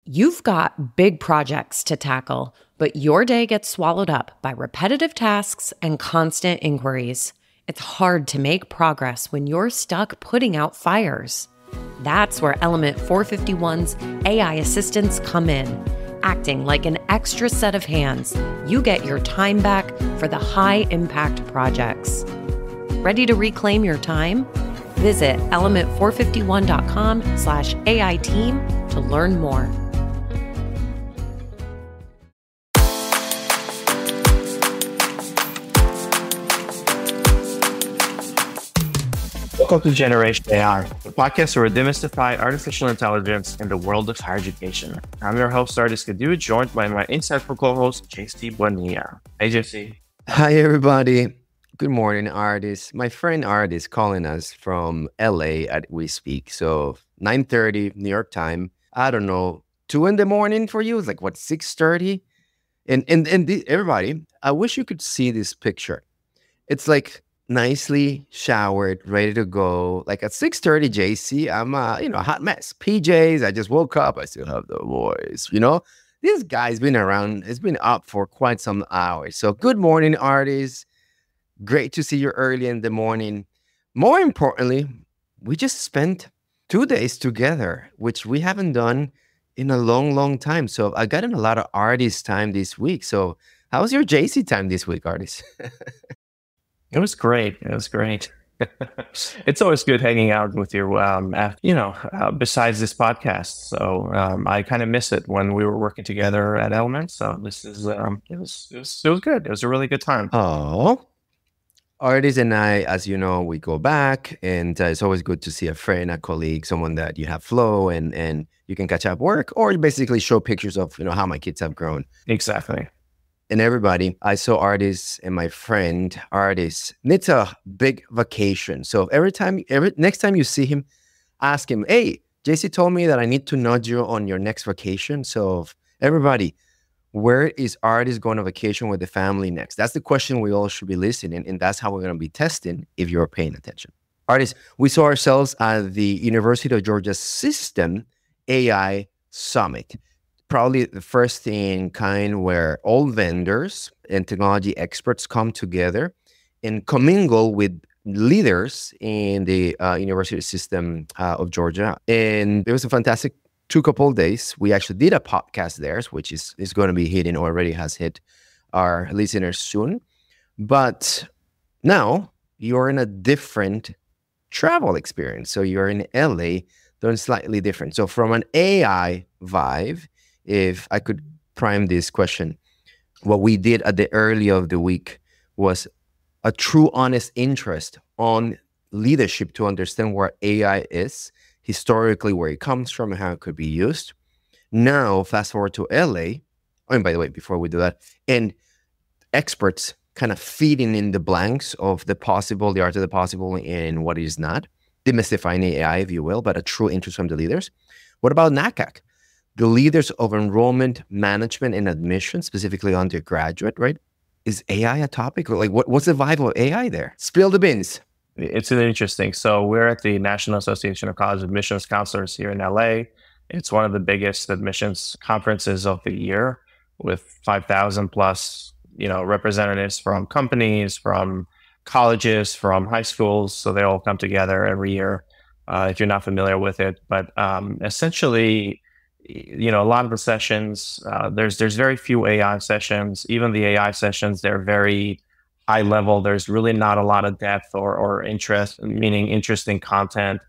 You've got big projects to tackle, but your day gets swallowed up by repetitive tasks and constant inquiries. It's hard to make progress when you're stuck putting out fires. That's where Element 451's AI assistants come in. Acting like an extra set of hands, you get your time back for the high-impact projects. Ready to reclaim your time? Visit element451.com/AI team to learn more. Welcome to Generation AI, the podcast where we demystify artificial intelligence in the world of higher education. I'm your host, Ardis Kadiu, joined by my insightful co-host, JC Bonilla. Hey, JC. Hi, everybody. Good morning, Ardis. My friend Ardis calling us from LA as we speak. So 9:30 New York time. I don't know, 2 in the morning for you? It's like, what, 6:30? Everybody, I wish you could see this picture. It's like nicely showered, ready to go. Like at 6:30, JC, I'm a hot mess. PJs, I just woke up. I still have the voice, This guy's been around, it's been up for quite some hours. So good morning, Ardis. Great to see you early in the morning. More importantly, we just spent 2 days together, which we haven't done in a long, long time. So I got in a lot of Ardis time this week. So how's your JC time this week, Ardis? It was great. It's always good hanging out with you, besides this podcast. So I kind of miss it when we were working together at Element. So this is, it was good. It was a really good time. Oh, Ardis and I, as you know, we go back, and it's always good to see a friend, a colleague, someone that you have flow and you can catch up work, or you basically show pictures of, how my kids have grown. Exactly. And everybody, I saw Ardis and my friend Ardis needs a big vacation. So next time you see him, ask him, hey, JC told me that I need to nudge you on your next vacation. So everybody, where is Ardis going on vacation with the family next? That's the question we all should be listening, and that's how we're going to be testing if you're paying attention. Ardis, we saw ourselves at the University of Georgia System AI Summit. Probably the first in kind where all vendors and technology experts come together and commingle with leaders in the University System of Georgia. And it was a fantastic couple of days. We actually did a podcast there, which is going to be hitting, already has hit our listeners soon. But now you're in a different travel experience. So you're in LA, doing slightly different. So from an AI vibe, if I could prime this question, what we did at the early of the week was a true, honest interest on leadership to understand where AI is, historically, where it comes from and how it could be used. Now, fast forward to LA. Oh, and by the way, before we do that, and experts kind of feeding in the blanks of the possible, the art of the possible, and what is not, demystifying AI, if you will, but a true interest from the leaders. What about NACAC? The leaders of enrollment management and admission, specifically undergraduate, right? Is AI a topic? Like, what's the vibe of AI there? Spill the beans. It's interesting. So we're at the National Association of College Admissions Counselors here in LA. It's one of the biggest admissions conferences of the year, with 5,000 plus, representatives from companies, from colleges, from high schools. So they all come together every year, if you're not familiar with it. But essentially, a lot of the sessions, there's very few AI sessions. Even the AI sessions, they're very high level. There's really not a lot of depth or interest, meaning interesting content.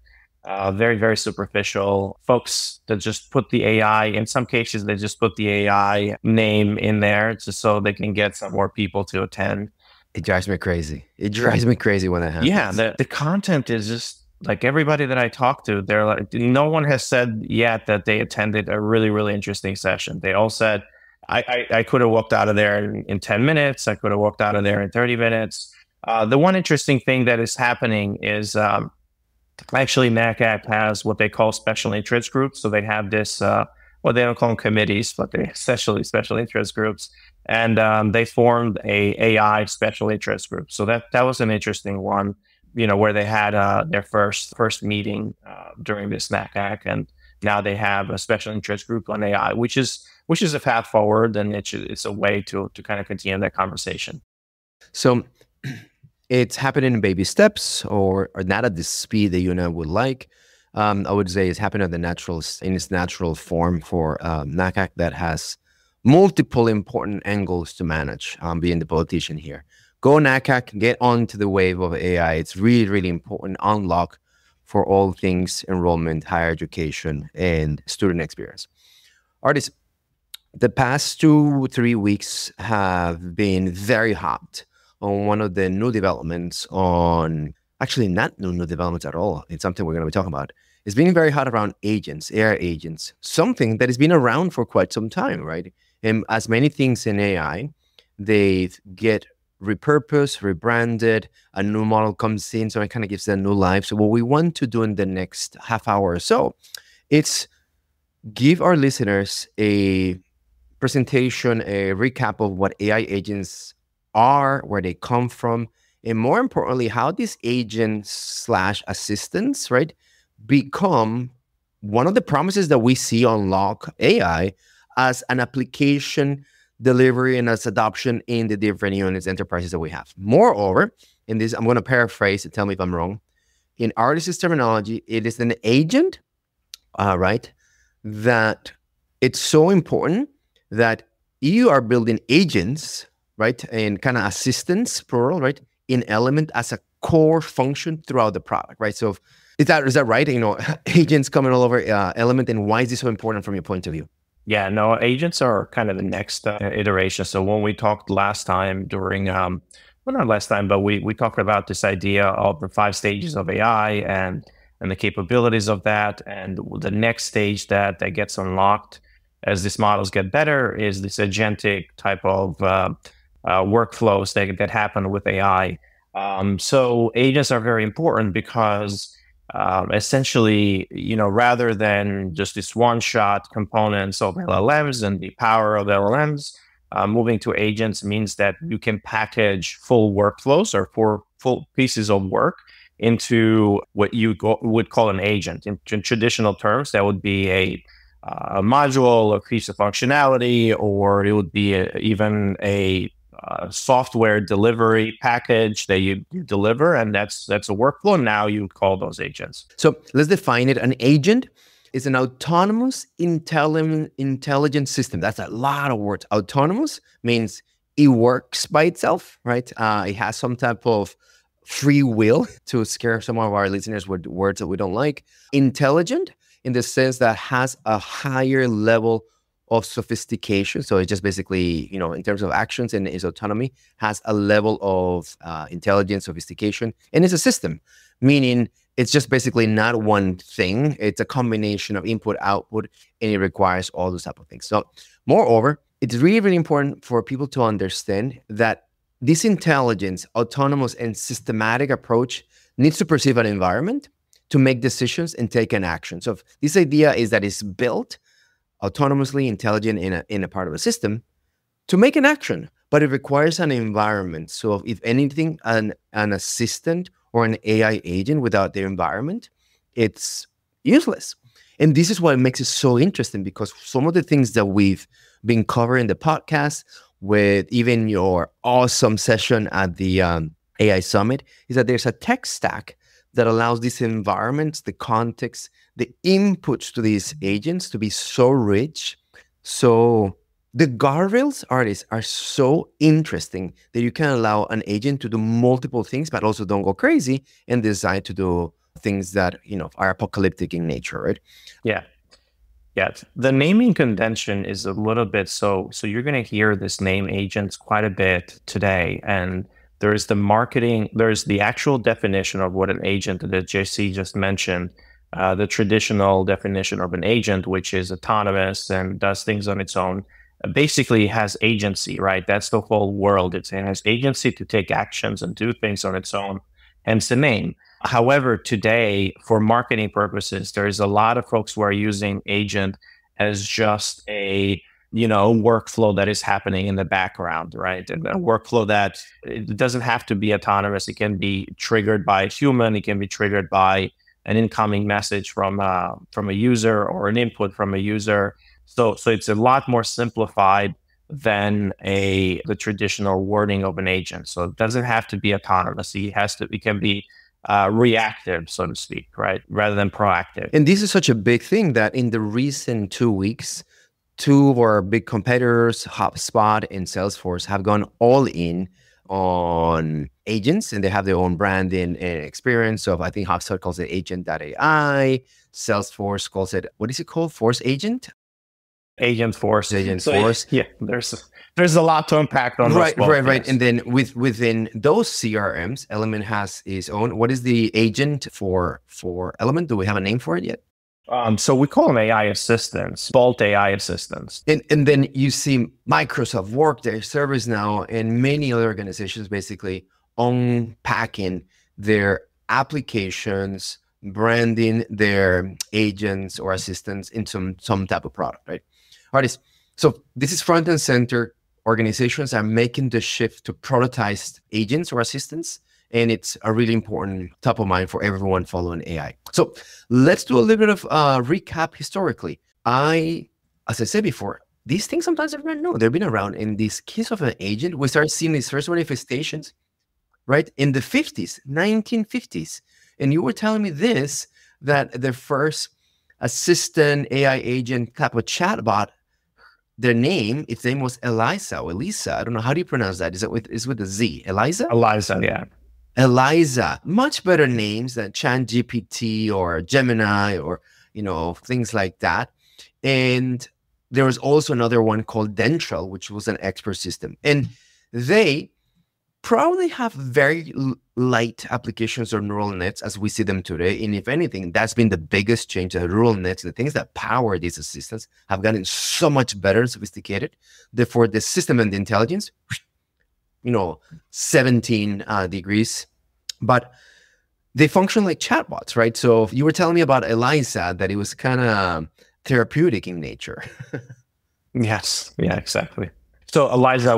Very, very superficial. Folks that just put the AI, in some cases, they just put the AI name in there just so they can get some more people to attend. It drives me crazy. It drives me crazy when that happens. Yeah, the content is just, like, everybody that I talk to, they're like, no one has said yet that they attended a really, really interesting session. They all said, I could have walked out of there in 10 minutes. I could have walked out of there in 30 minutes. The one interesting thing that is happening is actually NACAC has what they call special interest groups. So they have this, they don't call them committees, but they're essentially special interest groups. And they formed a AI special interest group. So that was an interesting one, where they had their first meeting during this NACAC. And Now they have a special interest group on AI, which is a path forward, and it's a way to kind of continue that conversation. So it's happening in baby steps, or not at the speed that you and I would like. I would say it's happening in its natural form for NACAC that has multiple important angles to manage, being the politician here. Go NACAC, get onto the wave of AI. It's really, really important unlock for all things enrollment, higher education, and student experience. Ardis, the past 2-3 weeks have been very hot on one of the new developments on, actually not new developments at all. It's something we're going to be talking about. It's been very hot around agents, AI agents, something that has been around for quite some time, right? And as many things in AI, they get repurposed, rebranded, a new model comes in, so it kind of gives them new life. So what we want to do in the next half hour or so, it's give our listeners a presentation, a recap of what AI agents are, where they come from, and more importantly, how these agents / assistants, right, become one of the promises that we see unlock AI as an application delivery and as adoption in the different units, enterprises that we have. Moreover, in this, I'm going to paraphrase and tell me if I'm wrong. In Ardis' terminology, it is an agent, right, that it's so important that you are building agents, right, and kind of assistants, plural, right, in Element as a core function throughout the product, right? So is that right? You know, agents coming all over Element, and why is this so important from your point of view? Yeah, no, agents are kind of the next iteration. So when we talked last time during, well, not last time, but we talked about this idea of the 5 stages of AI and the capabilities of that. And the next stage that gets unlocked as these models get better is this agentic type of workflows that happen with AI. So agents are very important because essentially, you know, rather than just this one-shot components of LLMs and the power of LLMs, moving to agents means that you can package full workflows or full pieces of work into what you would call an agent. In traditional terms, that would be a module, a piece of functionality, or it would be even a software delivery package that you deliver, and that's a workflow. Now you call those agents. So let's define it. An agent is an autonomous intelligent system. That's a lot of words. Autonomous means it works by itself, right? It has some type of free will, to scare some of our listeners with words that we don't like. Intelligent in the sense that has a higher level of sophistication. So it's just basically, you know, in terms of actions and its autonomy, has a level of intelligence, sophistication, and it's a system, meaning it's just basically not one thing. It's a combination of input, output, and it requires all those type of things. So moreover, it's really, really important for people to understand that this intelligence, autonomous, and systematic approach needs to perceive an environment to make decisions and take an action. So this idea is that it's built autonomously, intelligent in a part of a system to make an action, but it requires an environment. So if anything, an assistant or an AI agent without their environment, it's useless. And this is what makes it so interesting, because some of the things that we've been covering in the podcast, with even your awesome session at the AI Summit, is that there's a tech stack that allows these environments, the context, the inputs to these agents to be so rich. So the guardrails, Ardis, are so interesting that you can allow an agent to do multiple things, but also don't go crazy and decide to do things that, you know, are apocalyptic in nature, right? Yeah. Yeah, the naming convention is a little bit so you're going to hear this name agents quite a bit today, and there's the actual definition of what an agent that JC just mentioned, the traditional definition of an agent, which is autonomous and does things on its own, basically has agency, right? That's the whole world. It has agency to take actions and do things on its own, hence the name. However, today, for marketing purposes, there's a lot of folks who are using agent as just a, you know, workflow that is happening in the background, right? And a workflow that it doesn't have to be autonomous. It can be triggered by a human. It can be triggered by an incoming message from a user or an input from a user. So it's a lot more simplified than the traditional wording of an agent. So it doesn't have to be autonomous. It can be reactive, so to speak, right, rather than proactive. And this is such a big thing that in the recent 2 weeks, two of our big competitors, HubSpot and Salesforce, have gone all in on agents, and they have their own branding and experience. So I think HubSpot calls it agent.ai. Salesforce calls it, what is it called? Force Agent? Agent Force. Force. Yeah, there's a lot to unpack on those both, right. yes. And then within those CRMs, Element has its own. What is the agent for Element? Do we have a name for it yet? So we call them AI assistants, Bolt AI assistants. And then you see Microsoft, Workday, ServiceNow, and many other organizations basically unpacking their applications, branding their agents or assistants into some type of product, right? Ardis, so this is front and center. Organizations are making the shift to productized agents or assistants, and it's a really important top of mind for everyone following AI. So let's do a little bit of recap historically. As I said before, these things sometimes everyone know they've been around. In this case of an agent, we start seeing these first manifestations, right, in the 50s, 1950s. And you were telling me that the first assistant AI agent type of chatbot, its name was ELIZA or ELIZA. I don't know. How do you pronounce that? Is with a Z? ELIZA? ELIZA, yeah. ELIZA. Much better names than ChatGPT or Gemini or, things like that. And there was also another one called Dentrel, which was an expert system. And they probably have very light applications or neural nets as we see them today. And if anything, that's been the biggest change. The neural nets, the things that power these assistants have gotten so much better and sophisticated. Therefore, the system and the intelligence, 17 degrees. But they function like chatbots, right? So you were telling me about ELIZA, that it was kind of therapeutic in nature. Yes. Yeah, exactly. So ELIZA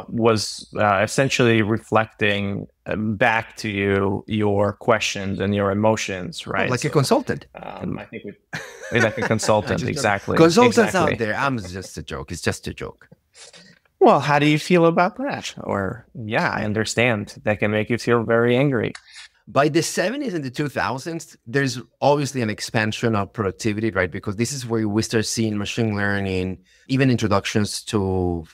was essentially reflecting back to you your questions and your emotions, right? Like a consultant. I think like a consultant, exactly. Consultants out there. I'm just a joke. It's just a joke. Well, how do you feel about that? Or, yeah, I understand. That can make you feel very angry. By the 70s and the 2000s, there's obviously an expansion of productivity, right? Because this is where we start seeing machine learning, even introductions to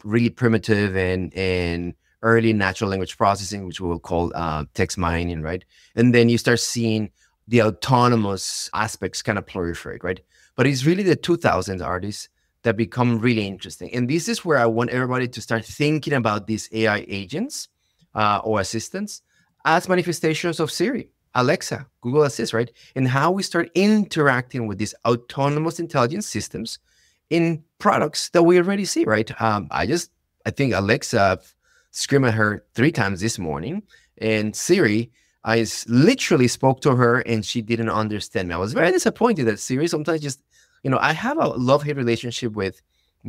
really primitive and early natural language processing, which we will call text mining, right? And then you start seeing the autonomous aspects kind of proliferate, right? But it's really the 2000s Ardis that become really interesting. And this is where I want everybody to start thinking about these AI agents or assistants as manifestations of Siri, Alexa, Google Assist, right? And how we start interacting with these autonomous intelligence systems in products that we already see, right? I think Alexa screamed at her 3 times this morning, and Siri, I literally spoke to her and she didn't understand me. I was very disappointed that Siri sometimes just, I have a love-hate relationship with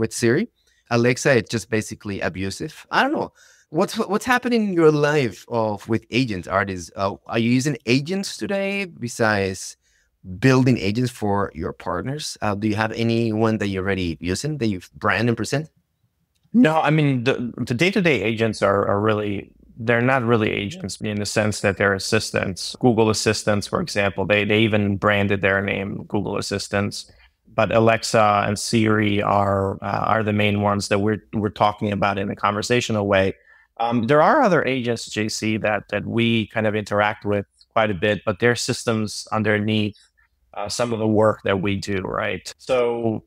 Siri. Alexa, it's just basically abusive. I don't know. What's happening in your life with agents, Ardis? Are you using agents today besides building agents for your partners? Do you have anyone that you're already using that you brand and present? No, I mean, the day-to-day agents are really, they're not really agents in the sense that they're assistants. Google Assistants, for example, they even branded their name Google Assistants. But Alexa and Siri are the main ones that we're talking about in a conversational way. There are other agents, JC, that we kind of interact with quite a bit, but they're systems underneath some of the work that we do, right? So,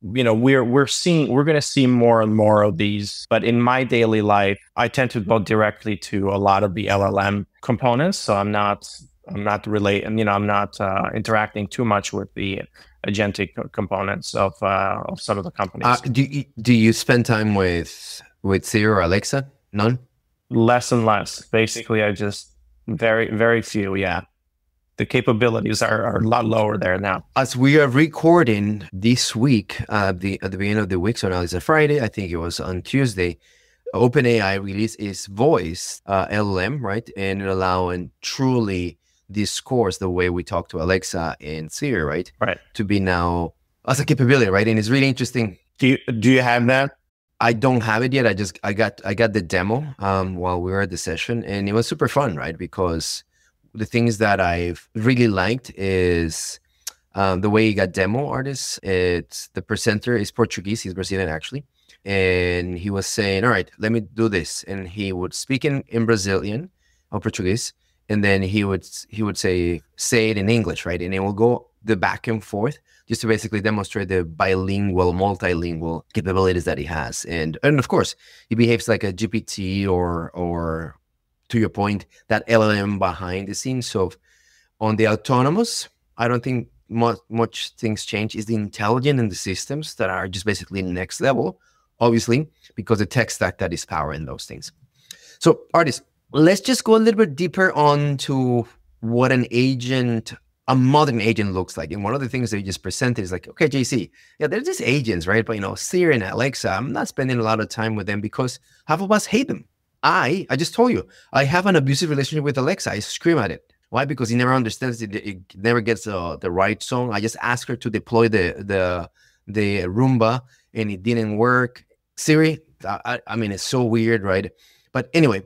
we're going to see more and more of these. But in my daily life, I tend to go directly to a lot of the LLM components. So I'm not interacting too much with the agentic components of some of the companies. Do you spend time with Siri or Alexa? None? Less and less. Basically, I just very, very few. Yeah. The capabilities are a lot lower there now. As we are recording this week, at the beginning of the week, so now it's a Friday, I think it was on Tuesday, OpenAI released its voice LLM, right? And allowing truly discourse, the way we talk to Alexa and Siri, right? Right. To be now as a capability, right? And it's really interesting. Do you have that? I don't have it yet. I got the demo while we were at the session, and it was super fun, right? Because the things that I've really liked is the way he got demo artists. It's the presenter is Portuguese. He's Brazilian actually, and he was saying, "All right, let me do this," and he would speak in Brazilian or Portuguese, and then he would say it in English, right? And it will go the back and forth just to basically demonstrate the bilingual, multilingual capabilities that he has. And of course, he behaves like a GPT or to your point, that LLM behind the scenes. So on the autonomous, I don't think much things change. Is the intelligent and the systems that are just basically next level, obviously, because the tech stack that is powering those things. So Ardis, let's just go a little bit deeper onto what a modern agent looks like. And one of the things that you just presented is like, okay, JC, yeah, they're just agents, right? But Siri and Alexa, I'm not spending a lot of time with them because half of us hate them. I just told you, I have an abusive relationship with Alexa. I scream at it. Why? Because he never understands it. It never gets the right song. I just asked her to deploy the Roomba, and it didn't work. Siri, I mean, it's so weird, right? But anyway,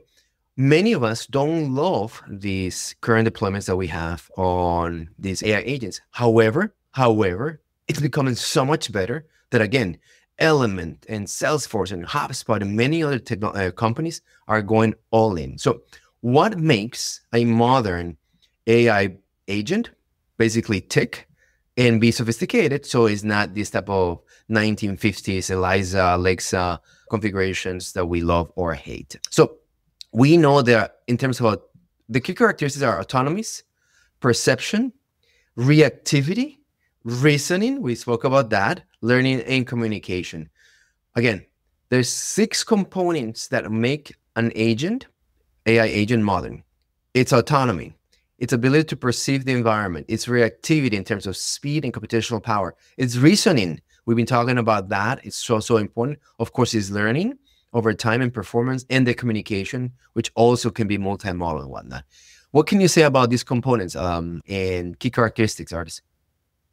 many of us don't love these current deployments that we have on these AI agents. However, it's becoming so much better that, again, Element and Salesforce and HubSpot and many other companies are going all in. So what makes a modern AI agent basically tick and be sophisticated so it's not this type of 1950s ELIZA, Alexa configurations that we love or hate? So we know that in terms of the key characteristics are autonomies, perception, reactivity, reasoning, we spoke about that, learning, and communication. Again, there's 6 components that make an agent, AI agent, modern. It's autonomy, its ability to perceive the environment, its reactivity in terms of speed and computational power, it's reasoning. We've been talking about that. It's so important. Of course, it's learning over time and performance, and the communication, which also can be multimodal and whatnot. What can you say about these components and key characteristics, Ardis?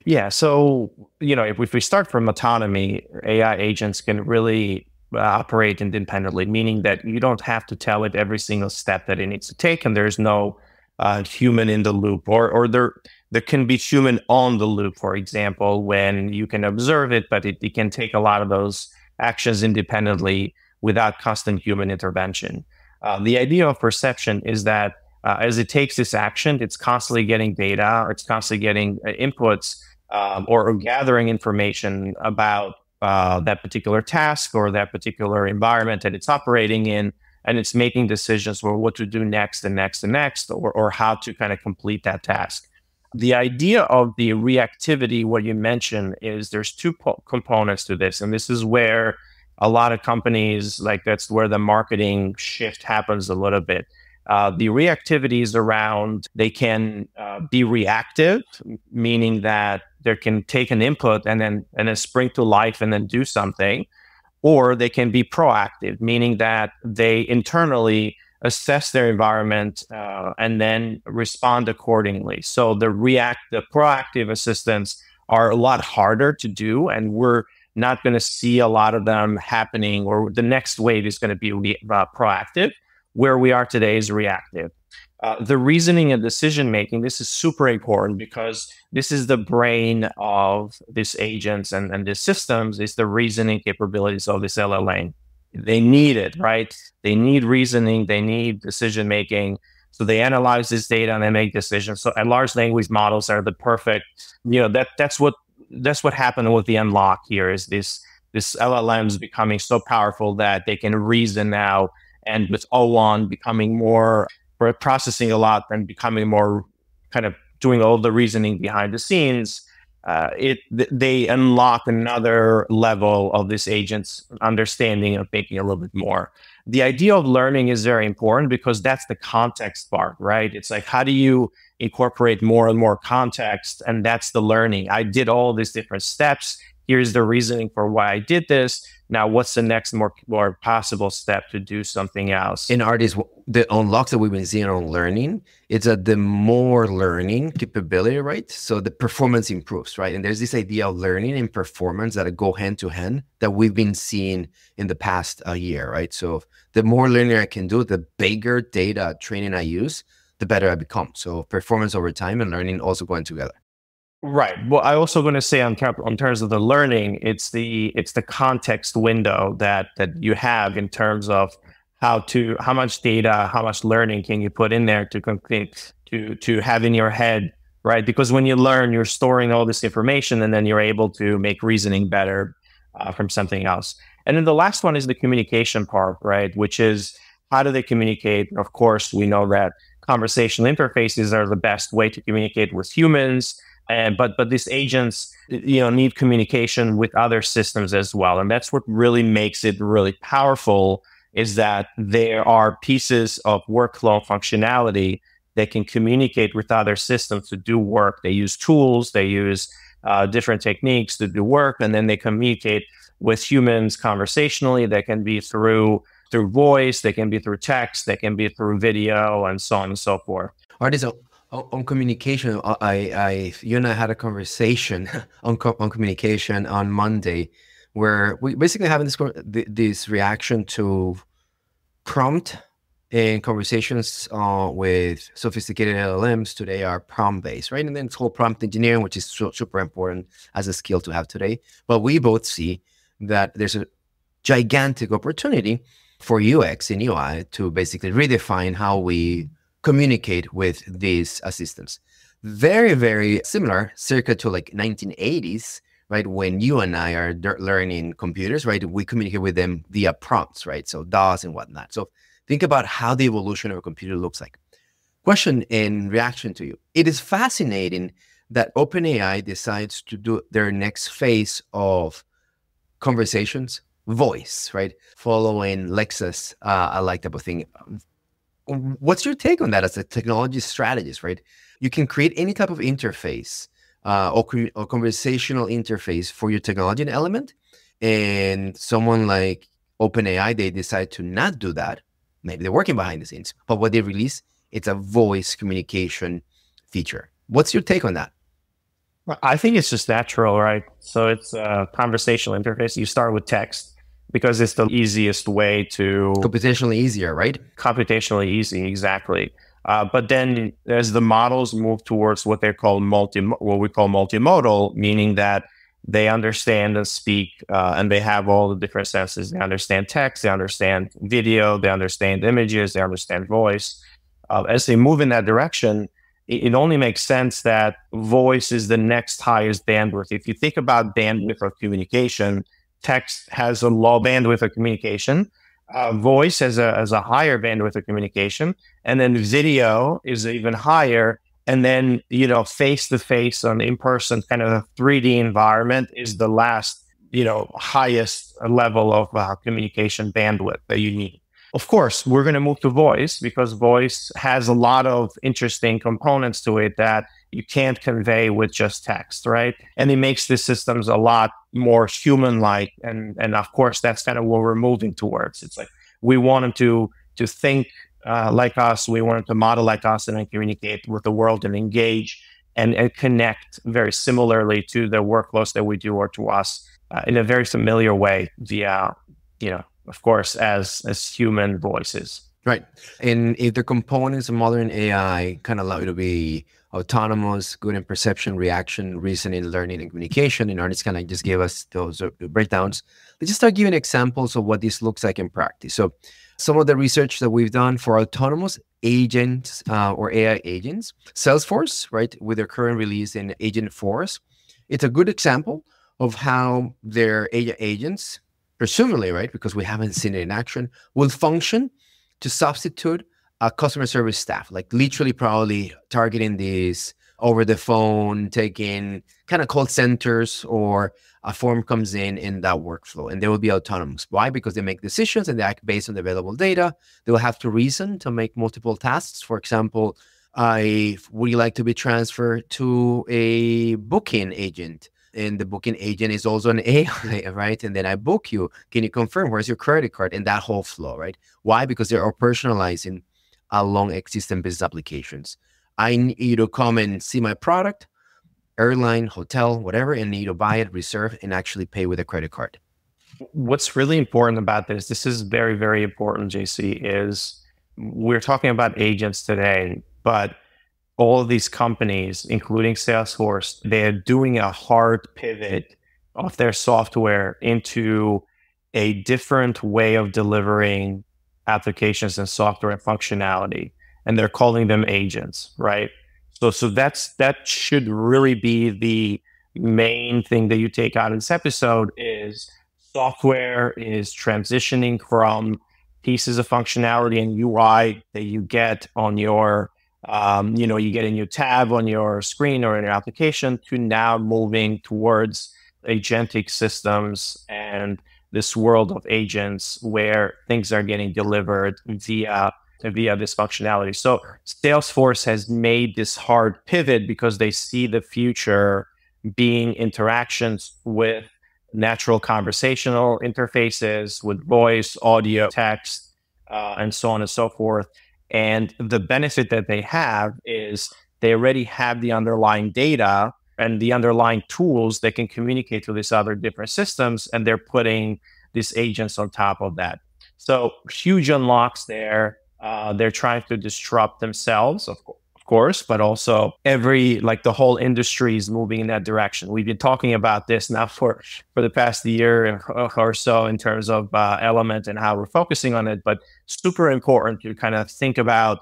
Yeah. So, if we start from autonomy, AI agents can really operate independently, meaning that you don't have to tell it every single step that it needs to take, and there's no human in the loop, or there can be human on the loop, for example, when you can observe it, but it can take a lot of those actions independently without constant human intervention. The idea of perception is that as it takes this action, it's constantly getting data, or it's constantly getting inputs or gathering information about that particular task or that particular environment that it's operating in, and it's making decisions for what to do next and next and next, or how to kind of complete that task. The idea of the reactivity, what you mentioned, is there's 2 components to this, and this is where a lot of companies, that's where the marketing shift happens a little bit. The reactivity is around, they can be reactive, meaning that they can take an input and then spring to life and then do something, or they can be proactive, meaning that they internally assess their environment and then respond accordingly. So the proactive assistants are a lot harder to do, and we're not going to see a lot of them happening, or the next wave is going to be proactive. Where we are today is reactive. The reasoning and decision making, this is super important because this is the brain of these agents and these systems, is the reasoning capabilities of this LLM. They need it, right? They need reasoning, they need decision making. So they analyze this data and they make decisions. So large language models are the perfect, that's what happened with the unlock here, is this LLMs becoming so powerful that they can reason now, and with O1 becoming more processing a lot and becoming more kind of doing all the reasoning behind the scenes, they unlock another level of this agent's understanding of making a little bit more. The idea of learning is very important because that's the context part, right? It's like, how do you incorporate more and more context? And that's the learning. I did all these different steps. Here's the reasoning for why I did this. Now, what's the next more possible step to do something else? In Ardis, the unlocks that we've been seeing on learning, it's that the more learning capability, right? So the performance improves, right? And there's this idea of learning and performance that go hand to hand that we've been seeing in the past year, right? So the more learning I can do, the bigger data training I use, the better I become. So performance over time and learning also going together. Right. Well, I also going to say on terms of the learning, it's the context window that you have in terms of how much data, how much learning can you put in there to complete to have in your head, right? Because when you learn, you're storing all this information, and then you're able to make reasoning better from something else. And then the last one is the communication part, right? Which is, how do they communicate? Of course, we know that conversational interfaces are the best way to communicate with humans. But these agents, need communication with other systems as well. And that's what really makes it really powerful, is that there are pieces of workflow functionality that can communicate with other systems to do work. They use tools, they use different techniques to do work, and then they communicate with humans conversationally. That can be through voice, they can be through text, they can be through video, and so on and so forth. Ardis, on communication, you and I had a conversation on communication on Monday, where we basically having this reaction to prompt in conversations with sophisticated LLMs today are prompt based, right? And then it's called prompt engineering, which is super important as a skill to have today. But we both see that there's a gigantic opportunity for UX and UI to basically redefine how we communicate with these assistants. Very, very similar, circa to like 1980s, right? When you and I are learning computers, right? We communicate with them via prompts, right? So DOS and whatnot. So think about how the evolution of a computer looks like. Question in reaction to you. It is fascinating that OpenAI decides to do their next phase of conversations, voice, right? Following Lexus, I like type of thing. What's your take on that as a technology strategist, right? You can create any type of interface or conversational interface for your technology element. And someone like OpenAI, they decide to not do that. Maybe they're working behind the scenes, but what they release, it's a voice communication feature. What's your take on that? I think it's just natural, right? So it's a conversational interface. You start with text, because it's the easiest way to... Computationally easier, right? Computationally easy, exactly. But then as the models move towards what we call multimodal, meaning that they understand and speak, and they have all the different senses. They understand text, they understand video, they understand images, they understand voice. As they move in that direction, it only makes sense that voice is the next highest bandwidth. If you think about bandwidth of communication, text has a low bandwidth of communication. Voice has a higher bandwidth of communication, and then video is even higher. And then, face-to-face on in-person kind of a 3D environment is the last, highest level of communication bandwidth that you need. Of course, we're going to move to voice, because voice has a lot of interesting components to it that you can't convey with just text, right? And it makes the systems a lot more human-like. And of course, that's kind of what we're moving towards. It's like we want them to think like us. We want them to model like us, and then communicate with the world and engage and connect very similarly to the workflows that we do, or to us in a very familiar way via, of course, as human voices. Right. And if the components of modern AI kind of allow you to be autonomous, good in perception, reaction, reasoning, learning, and communication, and Ardis kind of just gave us those breakdowns, let's just start giving examples of what this looks like in practice. So some of the research that we've done for autonomous agents or AI agents, Salesforce, right, with their current release in Agent Force, it's a good example of how their AI agents, presumably, right, because we haven't seen it in action, will function to substitute a customer service staff, like literally probably targeting these over the phone, taking kind of call centers, or a form comes in that workflow, and they will be autonomous. Why? Because they make decisions and they act based on the available data. They will have to reason to make multiple tasks. For example, would you like to be transferred to a booking agent? and the booking agent is also an AI, right? And then I book you. Can you confirm where's your credit card? And that whole flow, right? Why? Because they are personalizing along existing business applications. I need you to come and see my product, airline, hotel, whatever, and need to buy it, reserve, and actually pay with a credit card. What's really important about this is very, very important, JC, is we're talking about agents today, but all of these companies, including Salesforce, they're doing a hard pivot of their software into a different way of delivering applications and software and functionality. And they're calling them agents, right? So that should really be the main thing that you take out of this episode is software is transitioning from pieces of functionality and UI that you get on your you get a new tab on your screen or in your application to now moving towards agentic systems and this world of agents where things are getting delivered via this functionality. So Salesforce has made this hard pivot because they see the future being interactions with natural conversational interfaces, with voice, audio, text, and so on and so forth. And the benefit that they have is they already have the underlying data and the underlying tools that can communicate to these other different systems, and they're putting these agents on top of that. So huge unlocks there. They're trying to disrupt themselves, of course, but also the whole industry is moving in that direction. We've been talking about this now for the past year or so in terms of Element and how we're focusing on it, but super important to kind of think about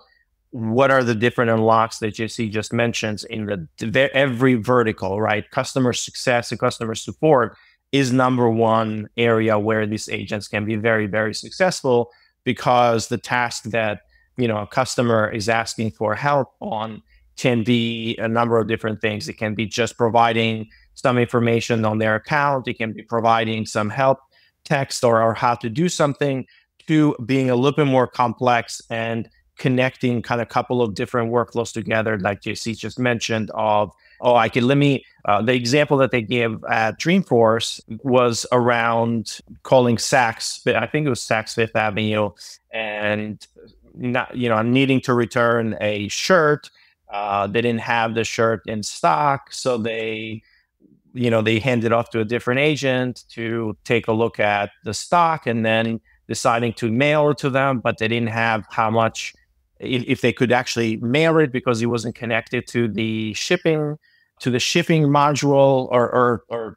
what are the different unlocks that JC just mentioned in every vertical, right? Customer success and customer support is number one area where these agents can be very, very successful because the task that a customer is asking for help on can be a number of different things. It can be just providing some information on their account. It can be providing some help text or how to do something, to being a little bit more complex and connecting kind of a couple of different workflows together, like JC just mentioned the example that they gave at Dreamforce was around calling Saks, I think it was Saks Fifth Avenue, and I'm needing to return a shirt. They didn't have the shirt in stock, so they hand it off to a different agent to take a look at the stock, and then deciding to mail it to them, but they didn't have how much, if they could actually mail it because it wasn't connected to the shipping module or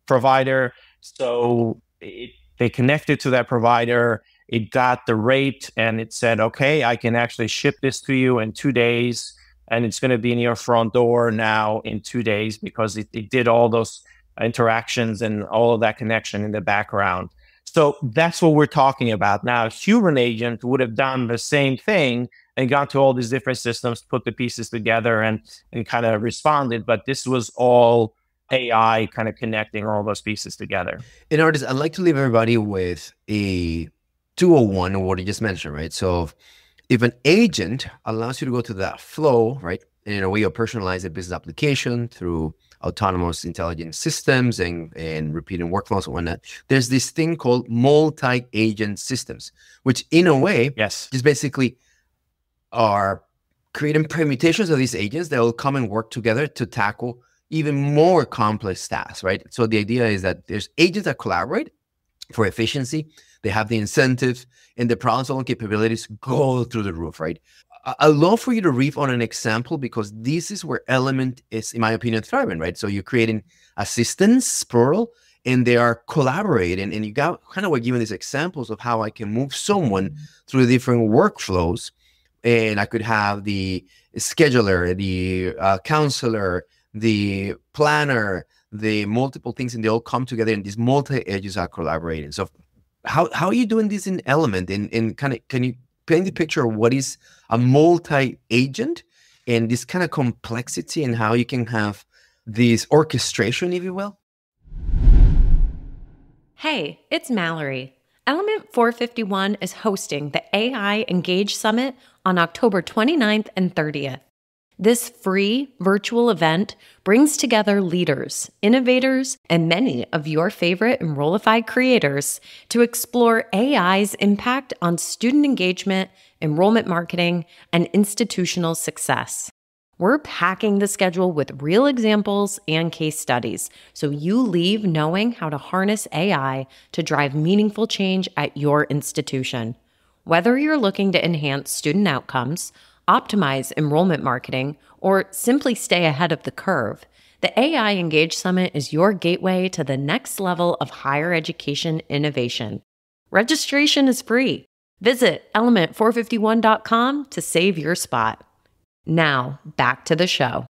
provider. So they connected to that provider. It got the rate and it said, okay, I can actually ship this to you in 2 days. And it's going to be in your front door now in 2 days because it did all those interactions and all of that connection in the background. So that's what we're talking about. Now, a human agent would have done the same thing and gone to all these different systems, put the pieces together and kind of responded. But this was all AI kind of connecting all those pieces together. And Ardis, I'd like to leave everybody with a 201 of what you just mentioned, right? So if an agent allows you to go to that flow, right, and in a way of personalize a business application through autonomous intelligent systems and repeating workflows and whatnot, there's this thing called multi-agent systems, which in a way is basically are creating permutations of these agents that will come and work together to tackle even more complex tasks, right? So the idea is that there's agents that collaborate for efficiency. They have the incentive and the problem-solving capabilities go through the roof, right? I'd love for you to riff on an example because this is where Element is, in my opinion, thriving, right? So you're creating assistants, plural, and they are collaborating. And you got kind of giving these examples of how I can move someone through different workflows. And I could have the scheduler, the counselor, the planner, the multiple things, and they all come together and these multi-edges are collaborating. So how are you doing this in Element? And kind of, can you paint the picture of what is a multi-agent and this kind of complexity and how you can have this orchestration, if you will? Hey, it's Mallory. Element 451 is hosting the AI Engage Summit on October 29th and 30th. This free virtual event brings together leaders, innovators, and many of your favorite Enrollify creators to explore AI's impact on student engagement, enrollment marketing, and institutional success. We're packing the schedule with real examples and case studies, so you leave knowing how to harness AI to drive meaningful change at your institution. Whether you're looking to enhance student outcomes, optimize enrollment marketing, or simply stay ahead of the curve, the AI Engage Summit is your gateway to the next level of higher education innovation. Registration is free. Visit element451.com to save your spot. Now, back to the show.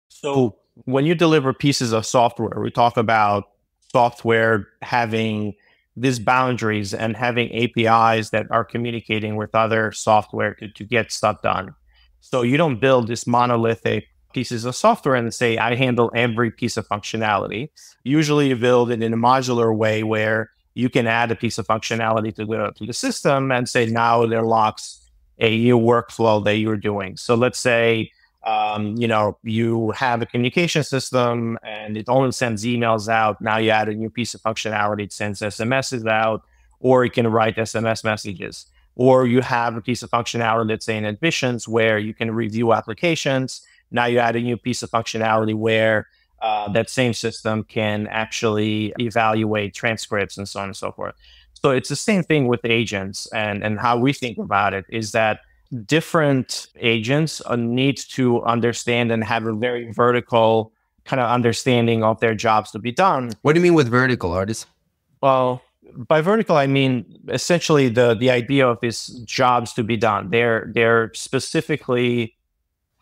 So when you deliver pieces of software, we talk about software having these boundaries and having APIs that are communicating with other software to get stuff done. So you don't build this monolithic pieces of software and say, I handle every piece of functionality. Usually you build it in a modular way where you can add a piece of functionality to the system and say, now it unlocks a new workflow that you're doing. So let's say, you have a communication system and it only sends emails out. Now you add a new piece of functionality. It sends SMSs out, or it can write SMS messages. Or you have a piece of functionality, let's say in admissions, where you can review applications. Now you add a new piece of functionality where that same system can actually evaluate transcripts and so on and so forth. So it's the same thing with agents, and how we think about it is that different agents need to understand and have a very vertical kind of understanding of their jobs to be done. What do you mean with vertical, Ardis? Well, by vertical, I mean essentially the idea of these jobs to be done. They're specifically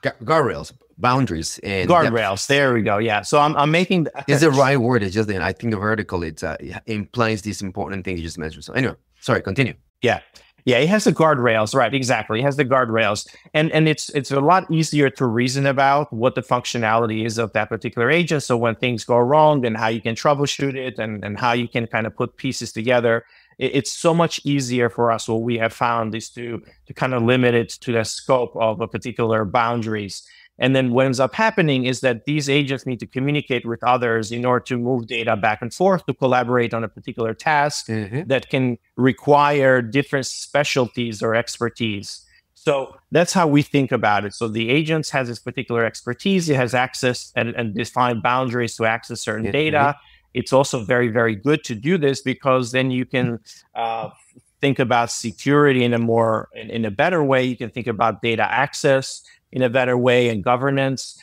guardrails, boundaries, and guardrails. There we go. Yeah. So I'm making is the right word. It's just I think the vertical it implies these important things you just mentioned. So anyway, sorry, continue. Yeah. Yeah, it has the guardrails, right? Exactly. It has the guardrails. And it's a lot easier to reason about what the functionality is of that particular agent. So when things go wrong, then how you can troubleshoot it and how you can kind of put pieces together. It's so much easier for us. What we have found is to kind of limit it to the scope of a particular boundaries. And then what ends up happening is that these agents need to communicate with others in order to move data back and forth, to collaborate on a particular task that can require different specialties or expertise. So that's how we think about it. So the agents has this particular expertise. It has access and defined boundaries to access certain data. It's also very, very good to do this because then you can think about security in a better way. You can think about data access in a better way and governance.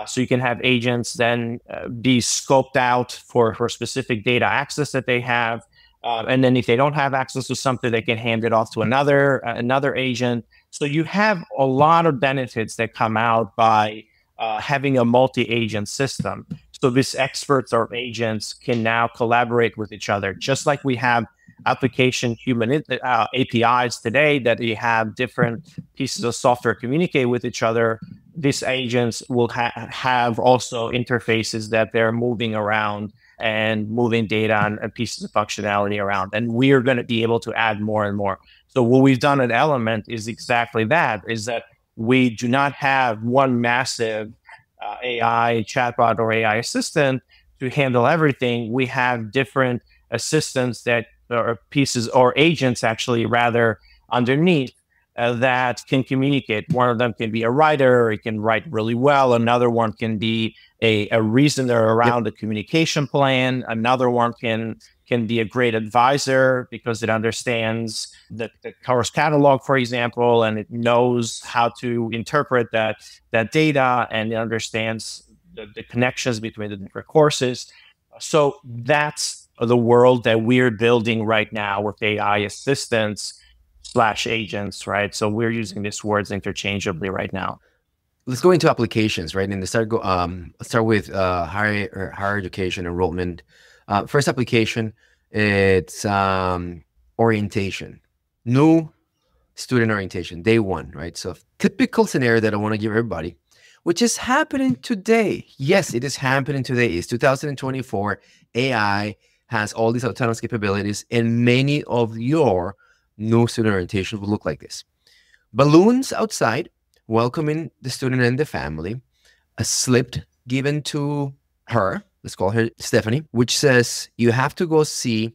So you can have agents then be scoped out for specific data access that they have. And then if they don't have access to something, they can hand it off to another agent. So you have a lot of benefits that come out by having a multi-agent system. So these experts or agents can now collaborate with each other, just like we have application human APIs today that you have different pieces of software communicate with each other. These agents will have also interfaces that they're moving around and moving data and pieces of functionality around. And we are going to be able to add more and more. So what we've done at Element is exactly that, is that we do not have one massive AI chatbot or AI assistant to handle everything. We have different assistants that or pieces or agents actually rather underneath that can communicate. One of them can be a writer, it can write really well. Another one can be a reasoner around a communication plan. Another one can be a great advisor because it understands the course catalog, for example, and it knows how to interpret that data, and it understands the connections between the different courses. So that's the world that we're building right now with AI assistants / agents, right? So we're using these words interchangeably right now. Let's go into applications, right? And start with higher education enrollment. First application, it's orientation, new student orientation, day one, right? So typical scenario that I want to give everybody, which is happening today. Yes, it is happening today. It's 2024. AI has all these autonomous capabilities, and many of your new student orientations will look like this. balloons outside, welcoming the student and the family, a slip given to her, let's call her Stephanie, which says, you have to go see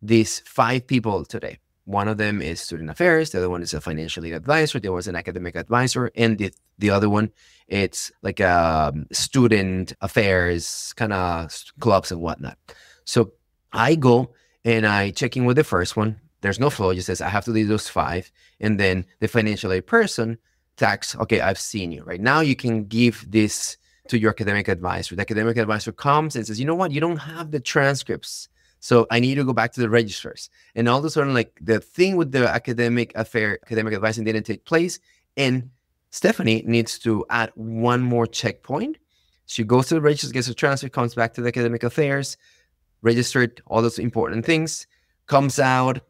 these 5 people today. One of them is student affairs, the other one is a financial aid advisor, there was an academic advisor, and the other one, it's like a student affairs kind of clubs and whatnot. So I go and I check in with the first one. There's no flow. It just says I have to do those 5. And then the financial aid person tags, okay, I've seen you. Right now, you can give this to your academic advisor. The academic advisor comes and says, you know what? You don't have the transcripts. So I need to go back to the registers. And all of a sudden, like the thing with the academic advising didn't take place. And Stephanie needs to add one more checkpoint. She goes to the registers, gets a transcript, comes back to the academic affairs, registered all those important things, comes out.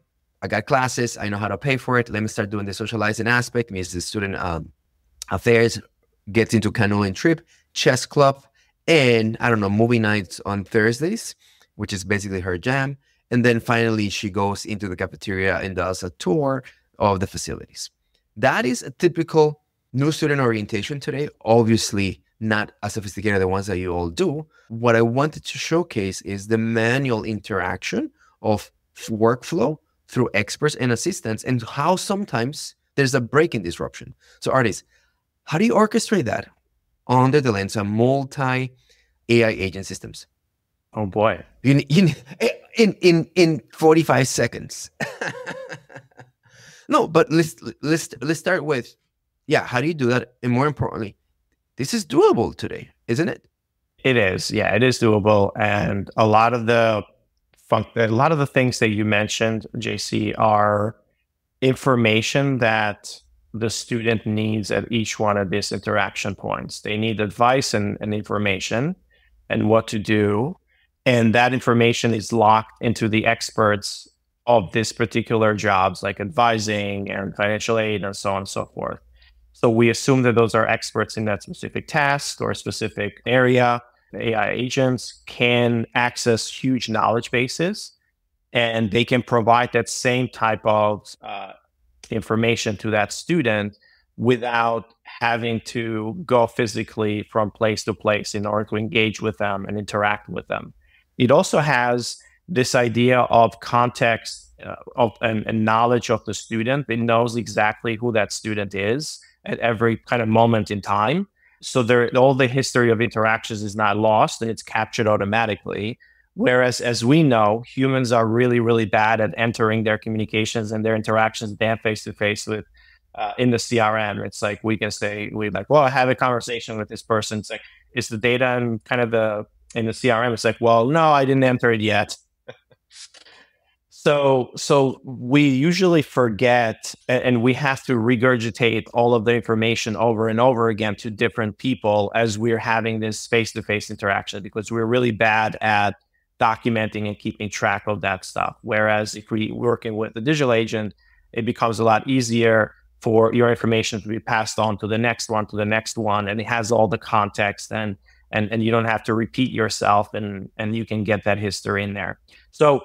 I got classes. I know how to pay for it. Let me start doing the socializing aspect. Means the student affairs gets into canoeing trip, chess club, and I don't know, movie nights on Thursdays, which is basically her jam. And then finally, she goes into the cafeteria and does a tour of the facilities. That is a typical new student orientation today. Obviously, not as sophisticated as the ones that you all do. What I wanted to showcase is the manual interaction of workflow through experts and assistants, and how sometimes there's a break-in disruption. So Ardis, how do you orchestrate that under the lens of multi-AI agent systems? Oh boy. In 45 seconds. No, but let's start with, how do you do that? And more importantly, this is doable today, isn't it? It is. Yeah, it is doable. And a lot of the things that you mentioned, JC, are information that the student needs at each one of these interaction points. They need advice and information and what to do. And that information is locked into the experts of this particular jobs, like advising and financial aid and so on and so forth. So we assume that those are experts in that specific task or specific area. The AI agents can access huge knowledge bases, and they can provide that same type of information to that student without having to go physically from place to place in order to engage with them and interact with them. It also has this idea of context and knowledge of the student. It knows exactly who that student is at every kind of moment in time. So all the history of interactions is not lost, and it's captured automatically. Whereas, as we know, humans are really, really bad at entering their communications and their interactions face-to-face with in the CRM. It's like we can say, well, I have a conversation with this person. It's like, is the data in kind of in the CRM? It's like, well, no, I didn't enter it yet. So we usually forget, and we have to regurgitate all of the information over and over again to different people as we're having this face-to-face interaction, because we're really bad at documenting and keeping track of that stuff. Whereas if we're working with a digital agent, it becomes a lot easier for your information to be passed on to the next one, and it has all the context, and you don't have to repeat yourself, and you can get that history in there. So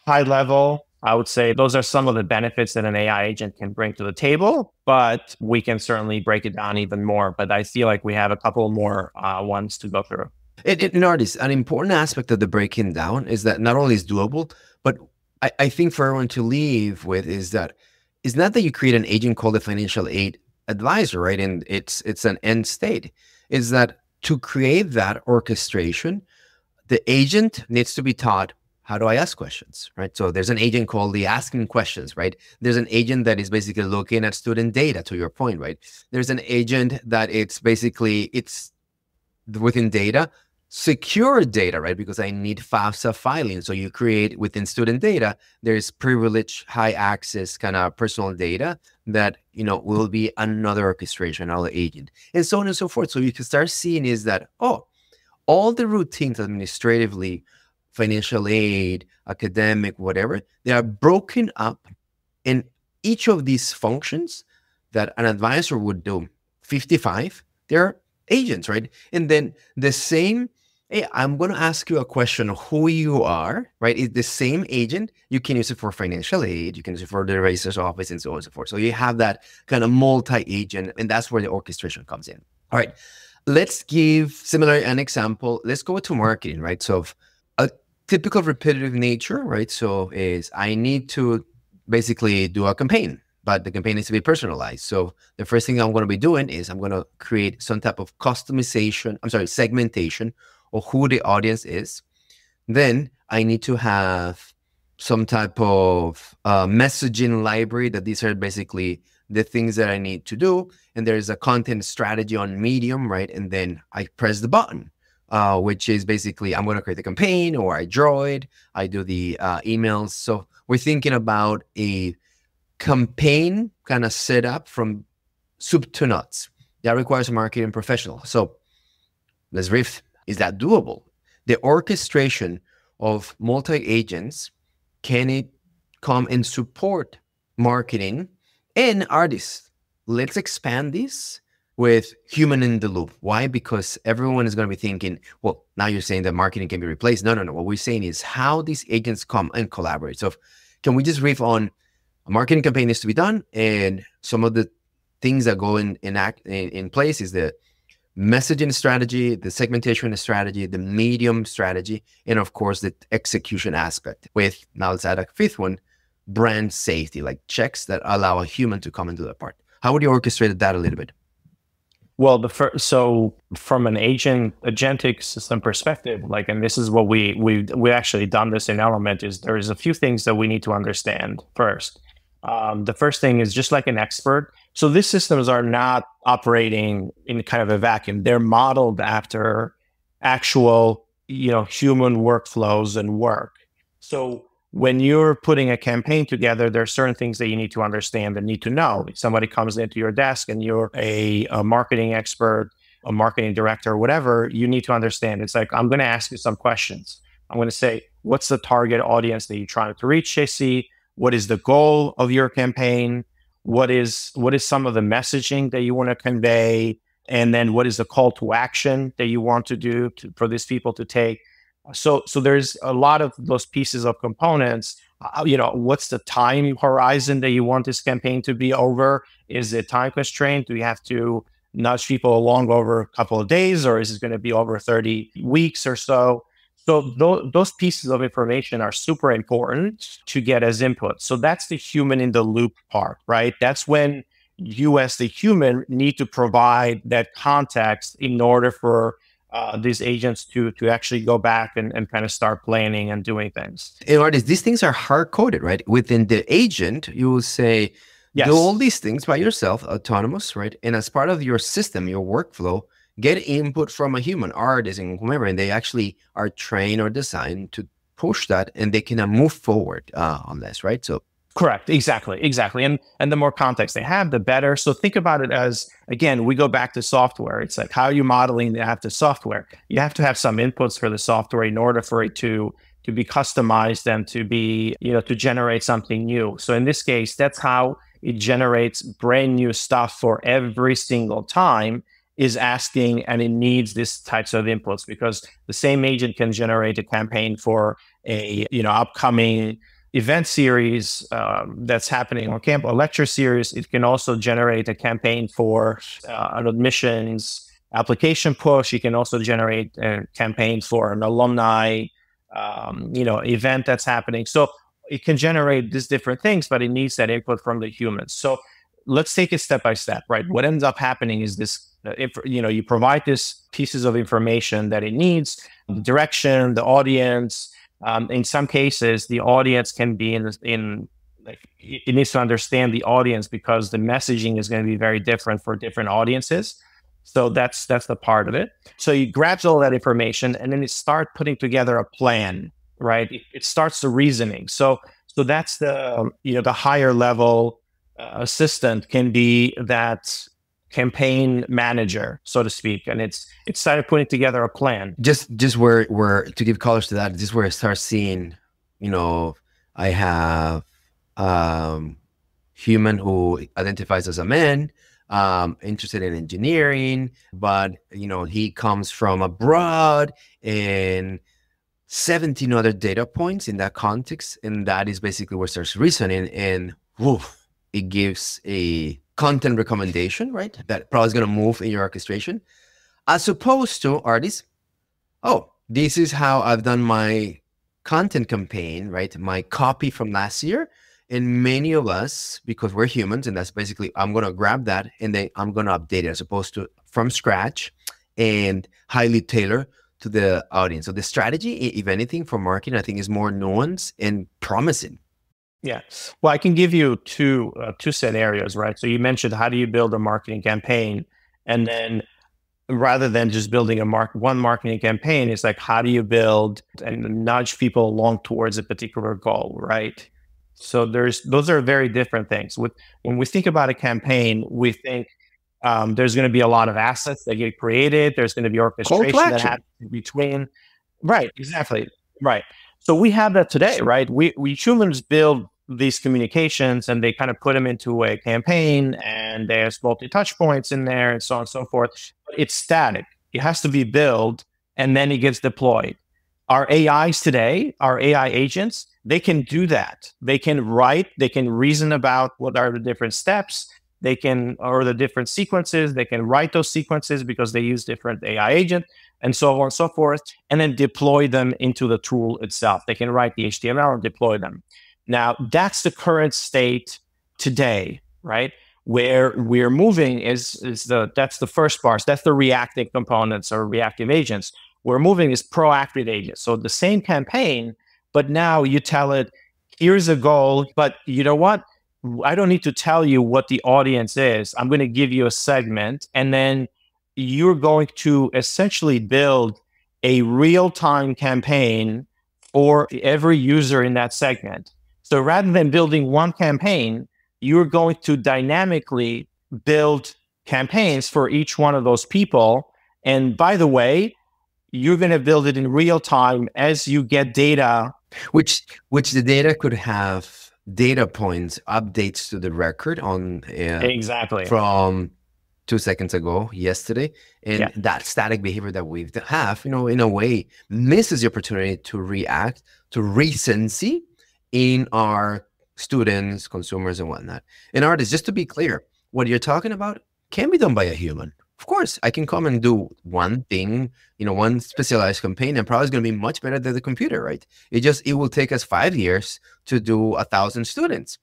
high level, I would say those are some of the benefits that an AI agent can bring to the table, but we can certainly break it down even more. But I feel like we have a couple more ones to go through. In Ardis, an important aspect of the breaking down is that not only is doable, but I think for everyone to leave with is that it's not that you create an agent called a financial aid advisor, right? And it's an end state. Is that to create that orchestration, the agent needs to be taught, how do I ask questions, right? So there's an agent called the asking questions, right? There's an agent that is basically looking at student data, to your point, right? There's an agent that it's within data, secure data, right? Because I need FAFSA filing. So you create within student data, there's privileged, high access kind of personal data that, will be another orchestration, another agent, and so on and so forth. So you can start seeing is that, all the routines administratively, financial aid, academic, whatever, they are broken up in each of these functions that an advisor would do. 55, they're agents, right? And then the same hey, I'm going to ask you a question of who you are, right? It's the same agent. You can use it for financial aid. You can use it for the registrar's office and so on and so forth. So you have that kind of multi-agent, and that's where the orchestration comes in. All right. Let's give similar an example. Let's go to marketing, right? So a typical repetitive nature, right? So is I need to basically do a campaign, but the campaign needs to be personalized. So the first thing I'm going to be doing is I'm going to create some type of segmentation of who the audience is. Then I need to have some type of messaging library that these are basically the things that I need to do. And there's a content strategy on Medium, right? And then I press the button, which is basically I'm going to create the campaign, or I draw it, I do the emails. So we're thinking about a campaign kind of setup from soup to nuts. That requires a marketing professional. So let's riff. Is that doable? The orchestration of multi-agents, can it come and support marketing and artists? Let's expand this with human in the loop. Why? Because everyone is going to be thinking, well, now you're saying that marketing can be replaced. No. What we're saying is how these agents come and collaborate. So can we just riff on a marketing campaign needs to be done, and some of the things that go in place is the messaging strategy, the segmentation strategy, the medium strategy, and of course the execution aspect. With, now let's add a fifth one, brand safety, like checks that allow a human to come and do that part. How would you orchestrate that a little bit? Well, so from an agentic system perspective, like, and this is what we actually done this in Element, is there is a few things that we need to understand first. The first thing is, just like an expert. So these systems are not operating in kind of a vacuum. They're modeled after actual, human workflows and work. So when you're putting a campaign together, there are certain things that you need to understand and need to know. If somebody comes into your desk and you're a marketing expert, a marketing director, or whatever, you need to understand. It's like, I'm going to ask you some questions. I'm going to say, what's the target audience that you're trying to reach, JC? What is the goal of your campaign? What is some of the messaging that you want to convey? And then what is the call to action that you want to do for these people to take? So there's a lot of those pieces of components. What's the time horizon that you want this campaign to be over? Is it time constrained? Do you have to nudge people along over a couple of days, or is it going to be over 30 weeks or so? So those pieces of information are super important to get as input. So that's the human in the loop part, right? That's when you as the human need to provide that context in order for these agents to actually go back and kind of start planning and doing things. And artists, these things are hard-coded, right? Within the agent, you will say, yes, do all these things by yourself, autonomous, right? And as part of your system, your workflow, get input from a human artist and whomever, and they actually are trained or designed to push that, and they can move forward on this, right? So correct, exactly. And the more context they have, the better. So think about it as, again, we go back to software. It's like, how are you modeling the active software? You have to have some inputs for the software in order for it to be customized and to be, to generate something new. So in this case, that's how it generates brand new stuff for every single time, is asking, and it needs these types of inputs, because the same agent can generate a campaign for a upcoming event series that's happening on campus, a lecture series. It can also generate a campaign for an admissions application push. You can also generate a campaign for an alumni event that's happening. So it can generate these different things, but it needs that input from the humans. So let's take it step by step, right? What ends up happening is this, you provide these pieces of information that it needs, the direction, the audience. In some cases, the audience can be it needs to understand the audience, because the messaging is going to be very different for different audiences. So that's the part of it. So you grabs all that information, and then you start putting together a plan, right? It starts the reasoning. So that's the higher level assistant can be that campaign manager, so to speak, and it's started putting together a plan. Just where to give colors to that, this is where I start seeing, I have human who identifies as a man, interested in engineering, but he comes from abroad, and 17 other data points in that context, and that is basically where starts reasoning, and woof, it gives a content recommendation, right? That probably is going to move in your orchestration, as opposed to Ardis. Oh, this is how I've done my content campaign, right? My copy from last year. And many of us, because we're humans, and that's basically, I'm going to grab that and then I'm going to update it, as opposed to from scratch and highly tailor to the audience. So the strategy, if anything, for marketing, I think is more nuanced and promising. Yeah. Well, I can give you two scenarios, right? So you mentioned, how do you build a marketing campaign? And then rather than just building one marketing campaign, it's like, how do you build and nudge people along towards a particular goal, right? So those are very different things. When we think about a campaign, we think there's going to be a lot of assets that get created. There's going to be orchestration that happens between. Right, exactly. Right. So we have that today, right? We humans build these communications, and they kind of put them into a campaign, and there's multi-touch points in there and so on and so forth. But it's static. It has to be built, and then it gets deployed. Our AIs today, our AI agents, they can do that. They can write, they can reason about what are the different steps, or the different sequences. They can write those sequences because they use different AI agent, and so on and so forth, and then deploy them into the tool itself. They can write the HTML and deploy them. Now, that's the current state today, right? Where we're moving that's the first part. That's the reactive components or reactive agents. We're moving is proactive agents. So the same campaign, but now you tell it, here's a goal, but you know what? I don't need to tell you what the audience is. I'm going to give you a segment, and then you're going to essentially build a real-time campaign for every user in that segment. So rather than building one campaign, you're going to dynamically build campaigns for each one of those people. And by the way, you're going to build it in real time as you get data. Which the data could have data points, updates to the record on exactly from 2 seconds ago, yesterday. And that static behavior that we have, in a way, misses the opportunity to react to recency in our students, consumers, and whatnot. And Ardis, just to be clear, what you're talking about can be done by a human. Of course, I can come and do one thing, one specialized campaign, and probably is going to be much better than the computer, right? It will take us 5 years to do 1,000 students,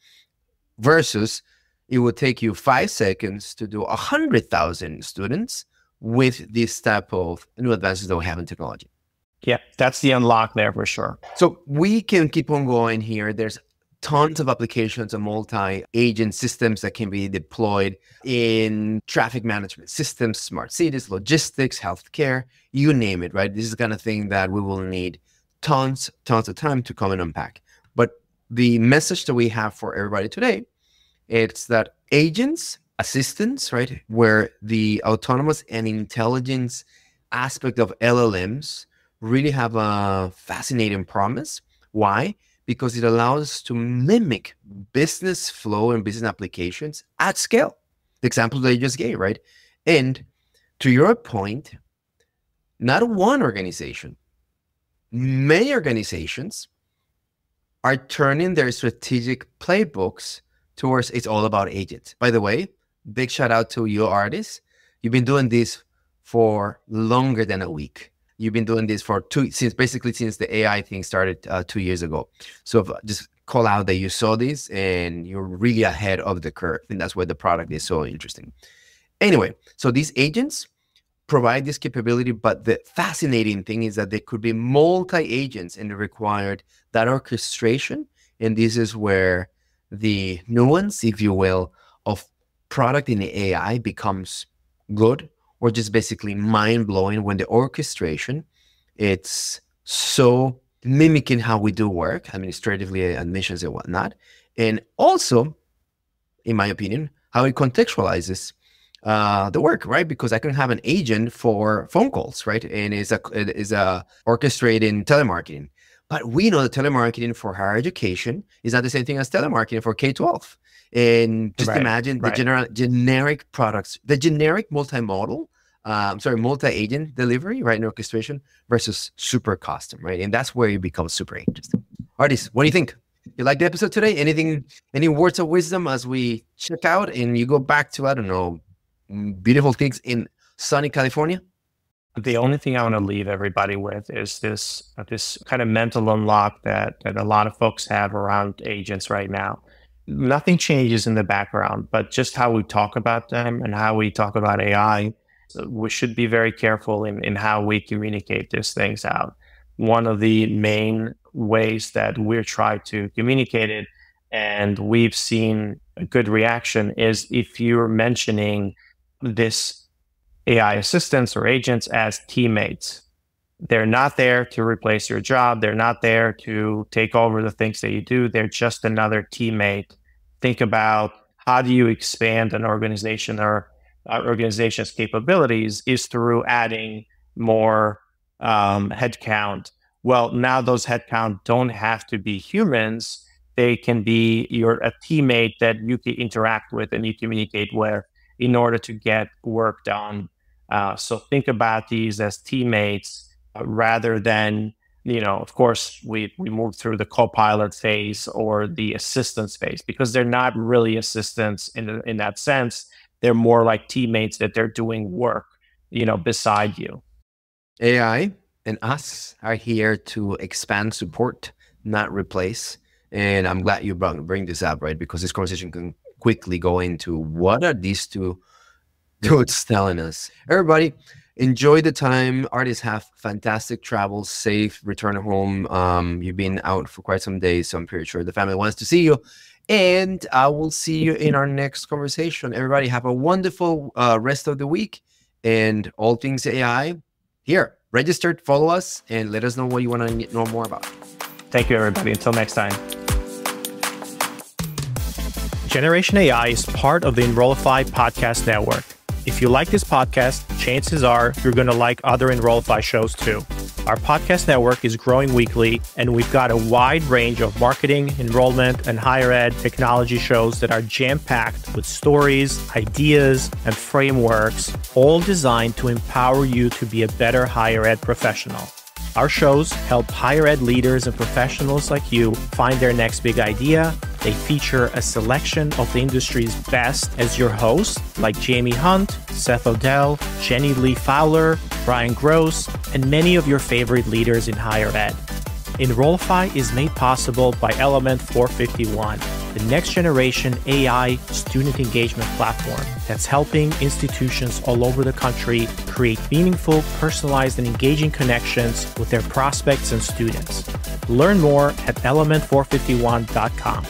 versus it would take you 5 seconds to do 100,000 students with this type of new advances that we have in technology. Yeah, that's the unlock there for sure. So we can keep on going here. There's tons of applications and multi-agent systems that can be deployed in traffic management systems, smart cities, logistics, healthcare, you name it, right? This is the kind of thing that we will need tons of time to come and unpack. But the message that we have for everybody today, it's that agents, assistants, right, where the autonomous and intelligence aspect of LLMs really have a fascinating promise. Why? Because it allows us to mimic business flow and business applications at scale. The example that you just gave, right? And to your point, not one organization, many organizations are turning their strategic playbooks towards it's all about agents. By the way, big shout out to you, Ardis. You've been doing this for longer than a week. You've been doing this for since the AI thing started 2 years ago. So just call out that you saw this and you're really ahead of the curve. And that's why the product is so interesting. Anyway, so these agents provide this capability, but the fascinating thing is that they could be multi-agents and required that orchestration. And this is where the nuance, if you will, of product in the AI becomes good, or just basically mind-blowing when the orchestration, it's so mimicking how we do work, administratively, admissions and whatnot. And also, in my opinion, how it contextualizes the work, right? Because I can have an agent for phone calls, right? And is orchestrating telemarketing. But we know that telemarketing for higher education is not the same thing as telemarketing for K-12. And just imagine the generic products, the generic multimodal, multi-agent delivery, right, and orchestration versus super custom, right? And that's where it becomes super interesting. Ardis, what do you think? You like the episode today? Any words of wisdom as we check out and you go back to, I don't know, beautiful things in sunny California? The only thing I want to leave everybody with is this kind of mental unlock that a lot of folks have around agents right now. Nothing changes in the background, but just how we talk about them and how we talk about AI, we should be very careful in how we communicate these things out. One of the main ways that we're trying to communicate it, and we've seen a good reaction, is if you're mentioning this AI assistants or agents as teammates. They're not there to replace your job. They're not there to take over the things that you do. They're just another teammate. Think about how do you expand an organization or organization's capabilities is through adding more headcount. Well, now those headcount don't have to be humans. They can be a teammate that you can interact with and you communicate with in order to get work done. So think about these as teammates rather than, of course, we move through the co-pilot phase or the assistance phase because they're not really assistants in that sense. They're more like teammates that they're doing work, beside you. AI and us are here to expand support, not replace. And I'm glad you bring this up, right? Because this conversation can quickly go into what are these two dudes telling us. Everybody, enjoy the time. Ardis, have fantastic travels, safe return home. You've been out for quite some days, so I'm pretty sure the family wants to see you. And I will see you in our next conversation. Everybody, have a wonderful rest of the week. And all things AI here. Register, follow us, and let us know what you want to know more about. Thank you, everybody. Until next time. Generation AI is part of the Enrollify podcast network. If you like this podcast, chances are you're going to like other Enrollify shows too. Our podcast network is growing weekly, and we've got a wide range of marketing, enrollment, and higher ed technology shows that are jam-packed with stories, ideas, and frameworks, all designed to empower you to be a better higher ed professional. Our shows help higher ed leaders and professionals like you find their next big idea. They feature a selection of the industry's best as your hosts, like Jamie Hunt, Seth Odell, Jenny Lee Fowler, Brian Gross, and many of your favorite leaders in higher ed. Enrollify is made possible by Element 451, the next generation AI student engagement platform that's helping institutions all over the country create meaningful, personalized, and engaging connections with their prospects and students. Learn more at element451.com.